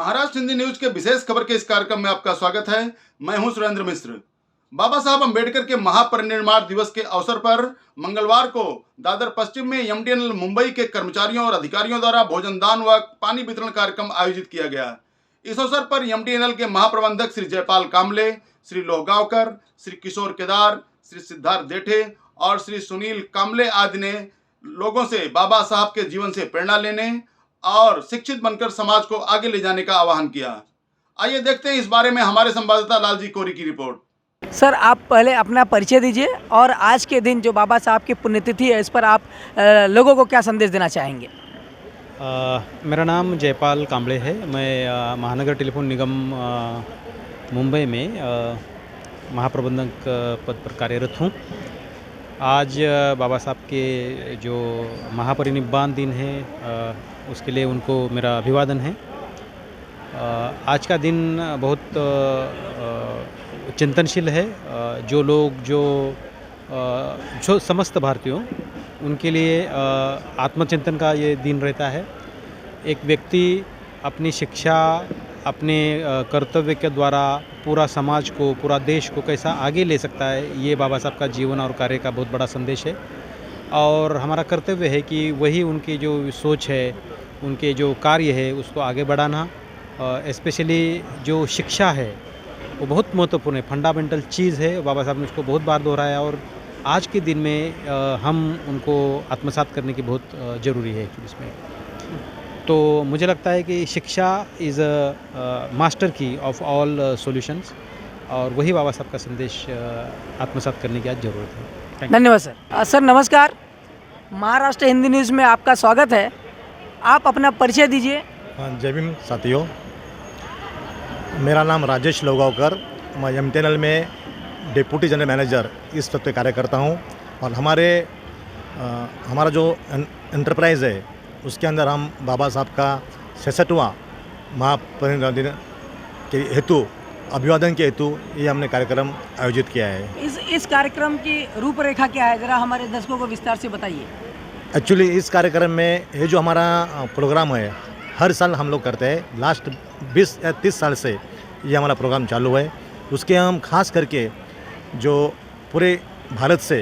Maharashtra Hindi news के विशेष खबर के इस कार्यक्रम में आपका स्वागत है। मैं हूं सुरेंद्र मिश्र। बाबा साहब अंबेडकर के महापरिनिर्वाण दिवस के अवसर पर मंगलवार को दादर पश्चिम में एमटीएनएल मुंबई के कर्मचारियों और अधिकारियों द्वारा भोजन दान व पानी वितरण कार्यक्रम आयोजित किया गया। इस अवसर पर एमटीएनएल के महाप्रबंधक श्री जयपाल कामले, श्री लोहगांवकर, श्री किशोर केदार, श्री सिद्धार्थ जेठे और श्री सुनील कामले आदि ने लोगों से बाबा साहब के जीवन से प्रेरणा लेने और शिक्षित बनकर समाज को आगे ले जाने का आह्वान किया। आइए देखते हैं इस बारे में हमारे संवाददाता लालजी कोरी की रिपोर्ट। सर, आप पहले अपना परिचय दीजिए और आज के दिन जो बाबा साहब की पुण्यतिथि है इस पर आप लोगों को क्या संदेश देना चाहेंगे? मेरा नाम जयपाल कामले है। मैं महानगर टेलीफोन निगम मुंबई में महाप्रबंधक पद पर कार्यरत हूँ। आज बाबा साहब के जो महापरिनिर्वाण दिन है उसके लिए उनको मेरा अभिवादन है। आज का दिन बहुत चिंतनशील है। जो लोग जो समस्त भारतीयों उनके लिए आत्मचिंतन का ये दिन रहता है। एक व्यक्ति अपनी शिक्षा, अपने कर्तव्य के द्वारा पूरा समाज को, पूरा देश को कैसा आगे ले सकता है, ये बाबा साहब का जीवन और कार्य का बहुत बड़ा संदेश है। और हमारा कर्तव्य है कि वही उनकी जो सोच है, उनके जो कार्य है उसको आगे बढ़ाना। स्पेशली जो शिक्षा है वो बहुत महत्वपूर्ण है, फंडामेंटल चीज़ है। बाबा साहब ने उसको बहुत बार दोहराया और आज के दिन में हम उनको आत्मसात करने की बहुत ज़रूरी है इसमें। तो मुझे लगता है कि शिक्षा इज़ अ मास्टर की ऑफ ऑल सॉल्यूशंस और वही बाबा साहब का संदेश आत्मसात करने की आज ज़रूरत है। धन्यवाद सर। सर नमस्कार, महाराष्ट्र हिंदी न्यूज़ में आपका स्वागत है। आप अपना परिचय दीजिए। जय भीम साथियों, मेरा नाम राजेश लोहगांवकर, मैं एमटीएनएल में डिप्टी जनरल मैनेजर इस पद पे कार्य करता हूँ। और हमारा जो एंटरप्राइज़ है उसके अंदर हम बाबा साहब का 66वां महापरिनिर्वाण दिन के हेतु, अभिवादन के हेतु ये हमने कार्यक्रम आयोजित किया है। इस कार्यक्रम की रूपरेखा क्या है, ज़रा हमारे दर्शकों को विस्तार से बताइए। एक्चुअली इस कार्यक्रम में ये जो हमारा प्रोग्राम है हर साल हम लोग करते हैं। लास्ट 20 या 30 साल से ये हमारा प्रोग्राम चालू है। उसके हम खास करके जो पूरे भारत से,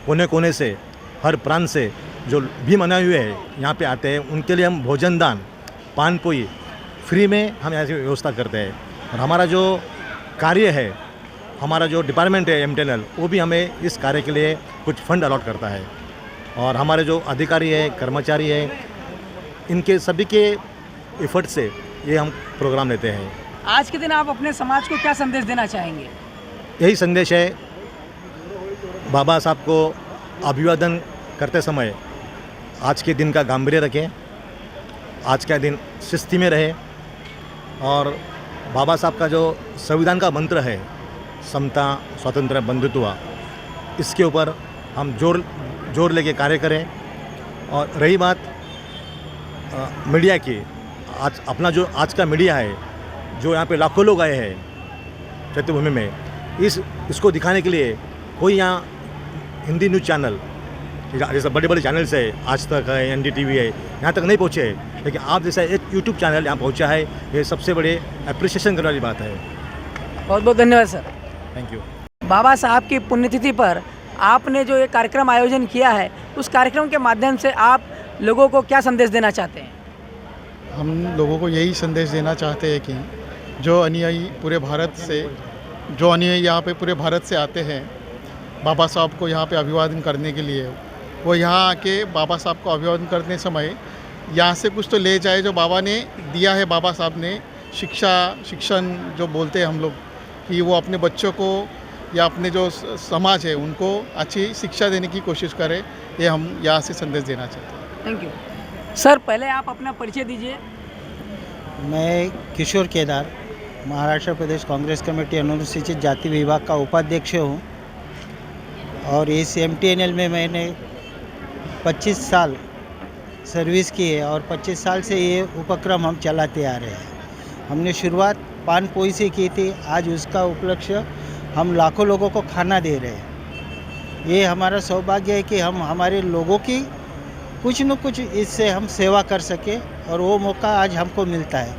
कोने कोने से, हर प्रांत से जो भी मनाए हुए हैं यहाँ पे आते हैं, उनके लिए हम भोजन दान, पान पोई फ्री में हम ऐसी व्यवस्था करते हैं। और हमारा जो कार्य है, हमारा जो डिपार्टमेंट है एमटीएनएल, वो भी हमें इस कार्य के लिए कुछ फंड अलॉट करता है। और हमारे जो अधिकारी है, कर्मचारी है, इनके सभी के एफर्ट से ये हम प्रोग्राम लेते हैं। आज के दिन आप अपने समाज को क्या संदेश देना चाहेंगे? यही संदेश है, बाबा साहब को अभिवादन करते समय आज के दिन का गांभीर्य रखें, आज का दिन शिस्ती में रहे। और बाबा साहब का जो संविधान का मंत्र है, समता, स्वातंत्र्य, बंधुत्व, इसके ऊपर हम जोर लेके कार्य करें। और रही बात मीडिया की, आज अपना जो आज का मीडिया है, जो यहाँ पे लाखों लोग आए हैं चैत्यभूमि में, इसको दिखाने के लिए कोई यहाँ हिंदी न्यूज़ चैनल जैसे बड़े बड़े चैनल्स है, आज तक है, एनडीटीवी है, यहाँ तक नहीं पहुँचे है, लेकिन आप जैसा एक यूट्यूब चैनल यहाँ पहुँचा है, ये सबसे बड़े अप्रिसिएशन करने वाली बात है। बहुत बहुत धन्यवाद सर। Thank you. बाबा साहब की पुण्यतिथि पर आपने जो ये कार्यक्रम आयोजन किया है, उस कार्यक्रम के माध्यम से आप लोगों को क्या संदेश देना चाहते हैं? हम लोगों को यही संदेश देना चाहते हैं कि जो अनुयायी यहाँ पे पूरे भारत से आते हैं बाबा साहब को यहाँ पे अभिवादन करने के लिए, वो यहाँ आके बाबा साहब को अभिवादन करने समय यहाँ से कुछ तो ले जाए जो बाबा ने दिया है। बाबा साहब ने शिक्षण जो बोलते हैं हम लोग, कि वो अपने बच्चों को या अपने जो समाज है उनको अच्छी शिक्षा देने की कोशिश करें, ये हम यहाँ से संदेश देना चाहते हैं। Thank you sir. पहले आप अपना परिचय दीजिए। मैं किशोर केदार, महाराष्ट्र प्रदेश कांग्रेस कमेटी अनुसूचित जाति विभाग का उपाध्यक्ष हूँ। और इस एमटीएनएल में मैंने 25 साल सर्विस की है और 25 साल से ये उपक्रम हम चलाते आ रहे हैं। हमने शुरुआत पान पोई से की थी, आज उसका उपलक्ष्य हम लाखों लोगों को खाना दे रहे हैं। ये हमारा सौभाग्य है कि हम हमारे लोगों की कुछ न कुछ इससे हम सेवा कर सके और वो मौका आज हमको मिलता है।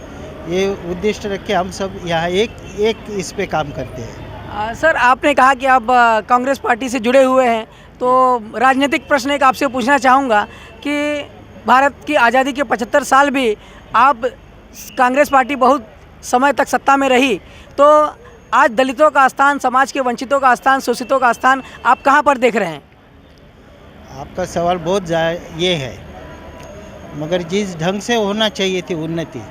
ये उद्देश्य रख के हम सब यहाँ एक इस पे काम करते हैं। सर आपने कहा कि आप कांग्रेस पार्टी से जुड़े हुए हैं, तो राजनीतिक प्रश्न एक आपसे पूछना चाहूँगा कि भारत की आज़ादी के 75 साल भी आप कांग्रेस पार्टी बहुत समय तक सत्ता में रही, तो आज दलितों का स्थान, समाज के वंचितों का स्थान, शोषितों का स्थान आप कहाँ पर देख रहे हैं? आपका सवाल बहुत ये है, मगर जिस ढंग से होना चाहिए थी उन्नति,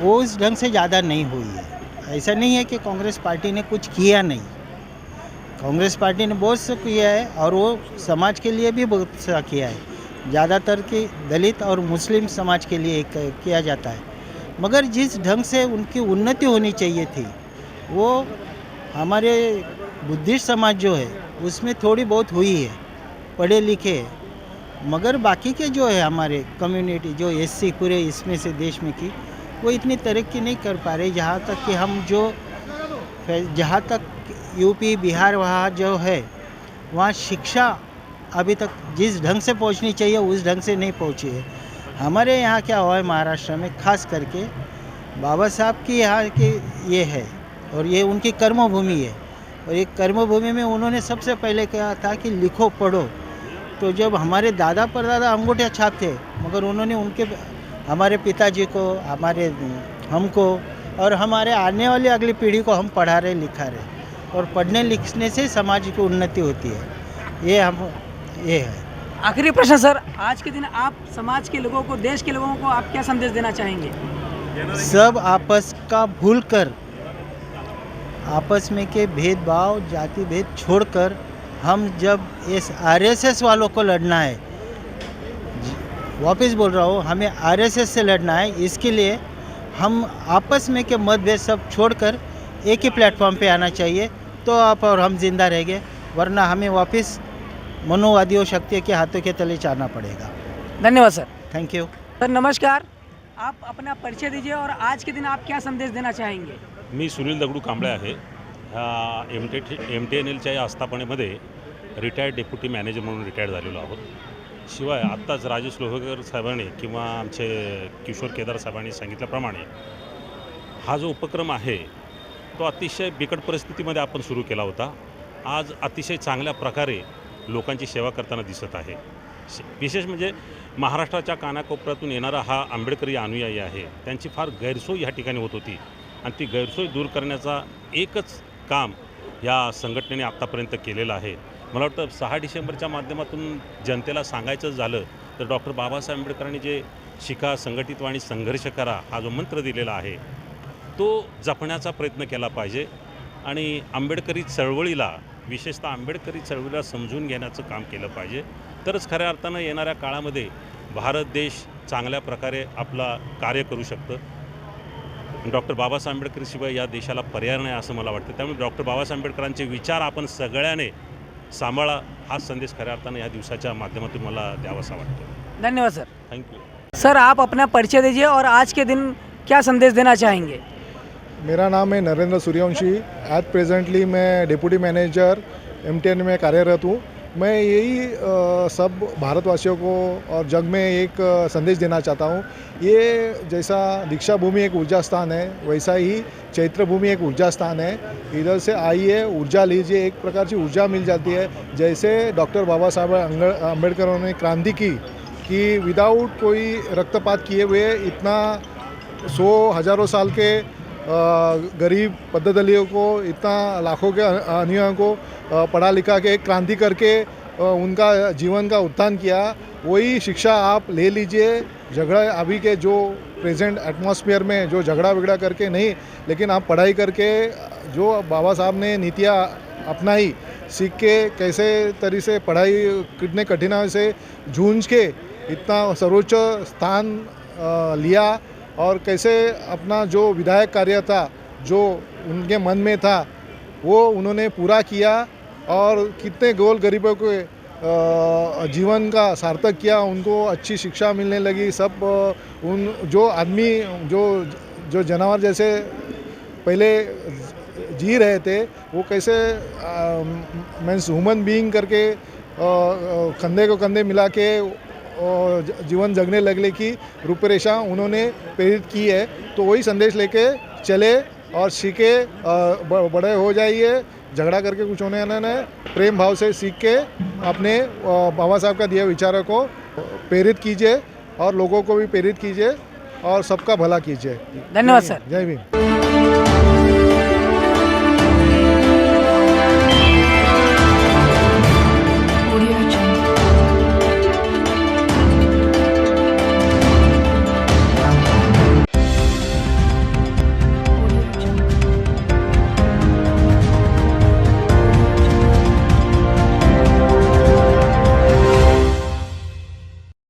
वो उस ढंग से ज़्यादा नहीं हुई है। ऐसा नहीं है कि कांग्रेस पार्टी ने कुछ किया नहीं, कांग्रेस पार्टी ने बहुत सा किया है और वो समाज के लिए भी बहुत सा किया है। ज़्यादातर कि दलित और मुस्लिम समाज के लिए किया जाता है, मगर जिस ढंग से उनकी उन्नति होनी चाहिए थी वो हमारे बुद्धिस्ट समाज जो है उसमें थोड़ी बहुत हुई है, पढ़े लिखे हैं, मगर बाकी के जो है हमारे कम्युनिटी जो एससी पूरे इसमें से देश में की, वो इतनी तरक्की नहीं कर पा रहे। जहाँ तक कि हम जहाँ तक यूपी बिहार वहाँ जो है वहाँ शिक्षा अभी तक जिस ढंग से पहुँचनी चाहिए उस ढंग से नहीं पहुँची है। हमारे यहाँ क्या हुआ है महाराष्ट्र में, खास करके बाबा साहब की यहाँ की ये है और ये उनकी कर्मभूमि है, और एक कर्मभूमि में उन्होंने सबसे पहले कहा था कि लिखो पढ़ो। तो जब हमारे दादा परदादा अंगूठे छाप थे, मगर उन्होंने हमारे पिताजी को, हमको और हमारे आने वाली अगली पीढ़ी को हम पढ़ा रहे लिखा रहे, और पढ़ने लिखने से समाज की उन्नति होती है। ये है। आखिरी प्रश्न सर, आज के दिन आप समाज के लोगों को, देश के लोगों को आप क्या संदेश देना चाहेंगे? सब आपस का भूल कर, आपस में के भेदभाव जाति भेद छोड़कर हम जब इस आरएसएस वालों को लड़ना है, वापस बोल रहा हूँ, हमें आरएसएस से लड़ना है। इसके लिए हम आपस में के मतभेद सब छोड़कर एक ही प्लेटफॉर्म पे आना चाहिए, तो आप और हम जिंदा रहेंगे, वरना हमें वापस मनोवादियों शक्तियों के हाथों के तले जाना पड़ेगा। धन्यवाद सर। थैंक यू सर नमस्कार, आप अपना परिचय दीजिए और आज के दिन आप क्या संदेश देना चाहेंगे? मी सुनील दगडू कांबळे आहे. MTNLच्या या आस्थापनेमध्ये रिटायर्ड डेप्युटी मॅनेजर म्हणून रिटायर्ड झालेलो आहोत. शिवाय आत्ताच राजेश लोहेकर साहेबांनी किंवा आमचे किशोर केदार साहेबांनी सांगितल्याप्रमाणे हा जो उपक्रम आहे तो अतिशय बिकट परिस्थितीमध्ये आपण सुरू केला होता. आज अतिशय चांगल्या प्रकारे लोकांची सेवा करताना दिसत आहे. विशेष म्हणजे महाराष्ट्राच्या कानाकोपऱ्यातून येणारा हा आंबेडकरी अनुयायी आहे, त्यांची फार गैरसोय ह्या ठिकाणी होत होती, आणि ती गैरसोय दूर करण्याचा एकच काम या संघटनेने आत्तापर्यंत केलेलं आहे. मला वाटतं 6 डिसेंबरच्या माध्यमातून जनतेला सांगायचं झालं तर डॉक्टर बाबासाहेब आंबेडकरांनी जे शिका, संघटित आणि संघर्ष करा हा जो मंत्र दिलेला आहे तो जपण्याचा प्रयत्न केला पाहिजे, आणि आंबेडकरी चळवळीला, विशेषतः आंबेडकरी चळवळीला समजून घेण्याचं काम केलं पाहिजे. तरच खऱ्या अर्थानं येणाऱ्या काळामध्ये भारत देश चांगल्या प्रकारे आपला कार्य करू शकतं. डॉक्टर बाबासाहेब आंबेडकरशिवाय या देशाला पर्याय नाही असं मला वाटतं. त्यामुळे डॉक्टर बाबासाहेब आंबेडकरांचे विचार आपण सगळ्याने सांभाळा, हा संदेश खऱ्या अर्थानं या दिवसाच्या माध्यमातून मला द्यावासा वाटतो. धन्यवाद सर। थँक्यू. सर आप अपना परिचय दीजिए और आज के दिन क्या संदेश देना चाहेंगे? मेरा नाम है नरेंद्र सूर्यवंशी। एट प्रेजेंटली मैं डिप्टी मैनेजर MTN में कार्यरत हूँ। मैं यही सब भारतवासियों को और जग में एक संदेश देना चाहता हूँ। ये जैसा दीक्षा भूमि एक ऊर्जा स्थान है, वैसा ही चैत्र भूमि एक ऊर्जा स्थान है। इधर से आइए, ऊर्जा लीजिए, एक प्रकार की ऊर्जा मिल जाती है। जैसे डॉक्टर बाबा साहब अम्बेडकर ने क्रांति की कि विदाउट कोई रक्तपात किए हुए इतना 100 हज़ारों साल के गरीब पद्दलियों को, इतना लाखों के अनुयायियों को पढ़ा लिखा के क्रांति करके उनका जीवन का उत्थान किया। वही शिक्षा आप ले लीजिए। झगड़ा अभी के जो प्रेजेंट एटमॉस्फेयर में जो झगड़ा वगड़ा करके नहीं, लेकिन आप पढ़ाई करके जो बाबा साहब ने नीतियाँ अपनाई, सीख के कैसे तरीके से पढ़ाई कितने कठिनाई से जूझ के इतना सर्वोच्च स्थान लिया, और कैसे अपना जो विधायक कार्य था जो उनके मन में था वो उन्होंने पूरा किया, और कितने गोल गरीबों के जीवन का सार्थक किया। उनको अच्छी शिक्षा मिलने लगी। सब उन जो आदमी जो जानवर जैसे पहले जी रहे थे वो कैसे मीन्स ह्यूमन बीइंग करके कंधे को कंधे मिला के जीवन जगने लगने की रूपरेखा उन्होंने प्रेरित की है। तो वही संदेश लेके चले और सीखे, बड़े हो जाइए, झगड़ा करके कुछ होने नहीं, प्रेम भाव से सीख के अपने बाबा साहब का दिए विचारों को प्रेरित कीजिए और लोगों को भी प्रेरित कीजिए और सबका भला कीजिए। धन्यवाद सर। जय भीम।